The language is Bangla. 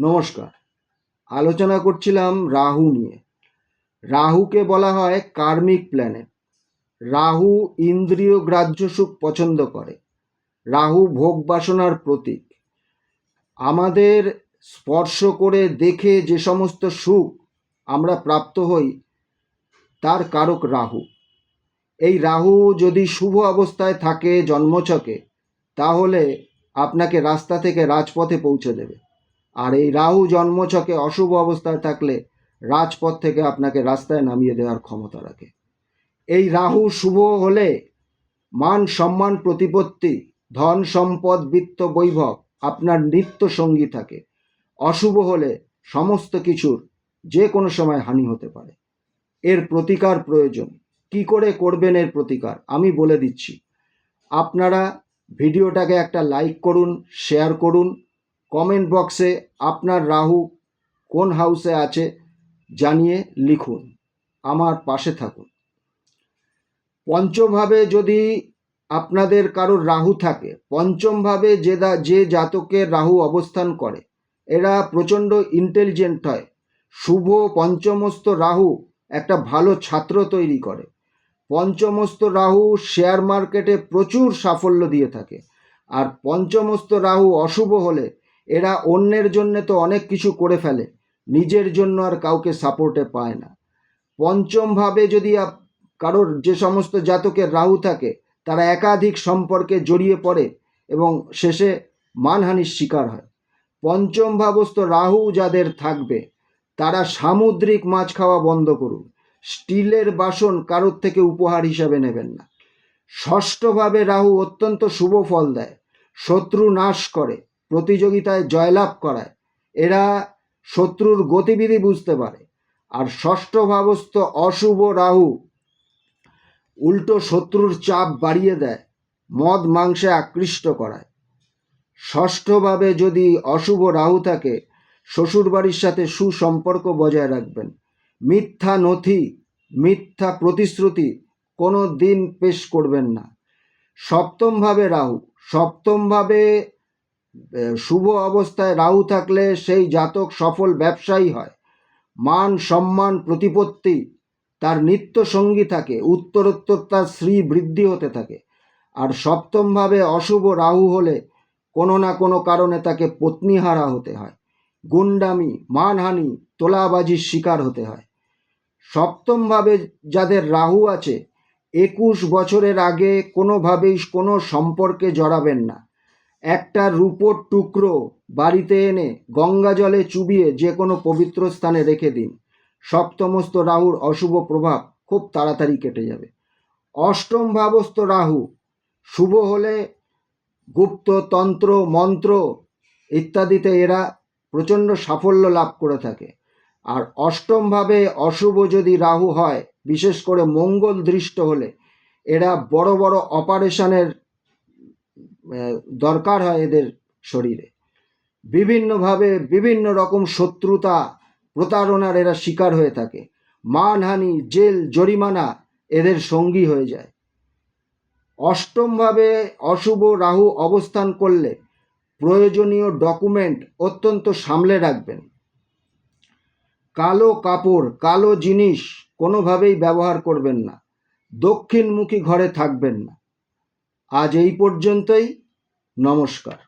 নমস্কার। আলোচনা করছিলাম রাহু নিয়ে। রাহুকে বলা হয় কার্মিক প্ল্যানেট। রাহু ইন্দ্রিয় গ্রাহ্য সুখ পছন্দ করে। রাহু ভোগ বাসনার প্রতীক। আমাদের স্পর্শ করে দেখে যে সমস্ত সুখ আমরা প্রাপ্ত হই তার কারক রাহু। এই রাহু যদি শুভ অবস্থায় থাকে জন্মছকে, তাহলে আপনাকে রাস্তা থেকে রাজপথে পৌঁছে দেবে। আর এই রাহু জন্মছকে অশুভ অবস্থায় থাকলে রাজপথ থেকে আপনাকে রাস্তায় নামিয়ে দেওয়ার ক্ষমতা রাখে। এই রাহু শুভ হলে মান সম্মান প্রতিপত্তি ধন সম্পদ বিত্ত বৈভব আপনার নিত্য সঙ্গী থাকে। অশুভ হলে সমস্ত কিছুর যে কোনো সময় হানি হতে পারে। এর প্রতিকার প্রয়োজন। কি করে করবেন এর প্রতিকার আমি বলে দিচ্ছি। আপনারা ভিডিওটাকে একটা লাইক করুন, শেয়ার করুন, কমেন্ট বক্সে আপনার রাহু কোন হাউসে আছে জানিয়ে লিখুন, আমার পাশে থাকুন। পঞ্চমভাবে যদি আপনাদের কারোর রাহু থাকে, পঞ্চমভাবে যে জাতকের রাহু অবস্থান করে এরা প্রচণ্ড ইন্টেলিজেন্ট হয়। শুভ পঞ্চমস্ত রাহু একটা ভালো ছাত্র তৈরি করে। পঞ্চমস্ত রাহু শেয়ার মার্কেটে প্রচুর সাফল্য দিয়ে থাকে। আর পঞ্চমস্ত রাহু অশুভ হলে এরা অন্যের জন্য তো অনেক কিছু করে ফেলে, নিজের জন্য আর কাউকে সাপোর্টে পায় না। পঞ্চমভাবে যদি কারোর যে সমস্ত জাতকের রাহু থাকে তারা একাধিক সম্পর্কে জড়িয়ে পড়ে এবং শেষে মানহানির শিকার হয়। পঞ্চম ভাবস্থ রাহু যাদের থাকবে তারা সামুদ্রিক মাছ খাওয়া বন্ধ করুন। স্টিলের বাসন কারোর থেকে উপহার হিসাবে নেবেন না। ষষ্ঠভাবে রাহু অত্যন্ত শুভ ফল দেয়, শত্রু নাশ করে, প্রতিযোগিতায় জয়লাভ করায়। এরা শত্রুর গতিবিধি বুঝতে পারে। আর ষষ্ঠ ভাবস্থ অশুভ রাহু উল্টো শত্রুর চাপ বাড়িয়ে দেয়, মদ মাংসে আকৃষ্ট করায়। ষষ্ঠভাবে যদি অশুভ রাহু থাকে শ্বশুরবাড়ির সাথে সুসম্পর্ক বজায় রাখবেন। মিথ্যা নথি, মিথ্যা প্রতিশ্রুতি কোনো দিন পেশ করবেন না। সপ্তমভাবে রাহু, সপ্তমভাবে শুভ অবস্থায় রাহু থাকলে সেই জাতক সফল ব্যবসায়ী হয়। মান সম্মান প্রতিপত্তি তার নিত্য সঙ্গী থাকে, উত্তরোত্তর তার শ্রী বৃদ্ধি হতে থাকে। আর সপ্তমভাবে অশুভ রাহু হলে কোনো না কোনো কারণে তাকে পত্নীহারা হতে হয়, গুন্ডামি মানহানি তোলাবাজির শিকার হতে হয়। সপ্তমভাবে যাদের রাহু আছে 21 বছরের আগে কোনোভাবেই কোনো সম্পর্কে জড়াবেন না। একটা রূপোর টুকরো বাড়িতে এনে গঙ্গা জলে চুবিয়ে যে কোনো পবিত্র স্থানে রেখে দিন। সপ্তমস্ত রাহুর অশুভ প্রভাব খুব তাড়াতাড়ি কেটে যাবে। অষ্টম ভাবস্থ রাহু শুভ হলে গুপ্ত তন্ত্র মন্ত্র ইত্যাদিতে এরা প্রচণ্ড সাফল্য লাভ করে থাকে। আর অষ্টমভাবে অশুভ যদি রাহু হয়, বিশেষ করে মঙ্গল দৃষ্ট হলে এরা বড় বড় অপারেশনের দরকার হয় এদের শরীরে। বিভিন্নভাবে বিভিন্ন রকম শত্রুতা প্রতারণার এরা শিকার হয়ে থাকে। মানহানি জেল জরিমানা এদের সঙ্গী হয়ে যায়। অষ্টমভাবে অশুভ রাহু অবস্থান করলে প্রয়োজনীয় ডকুমেন্ট অত্যন্ত সামলে রাখবেন। কালো কাপড় কালো জিনিস কোনোভাবেই ব্যবহার করবেন না। দক্ষিণমুখী ঘরে থাকবেন না। আজ এই পর্যন্তই। নমস্কার।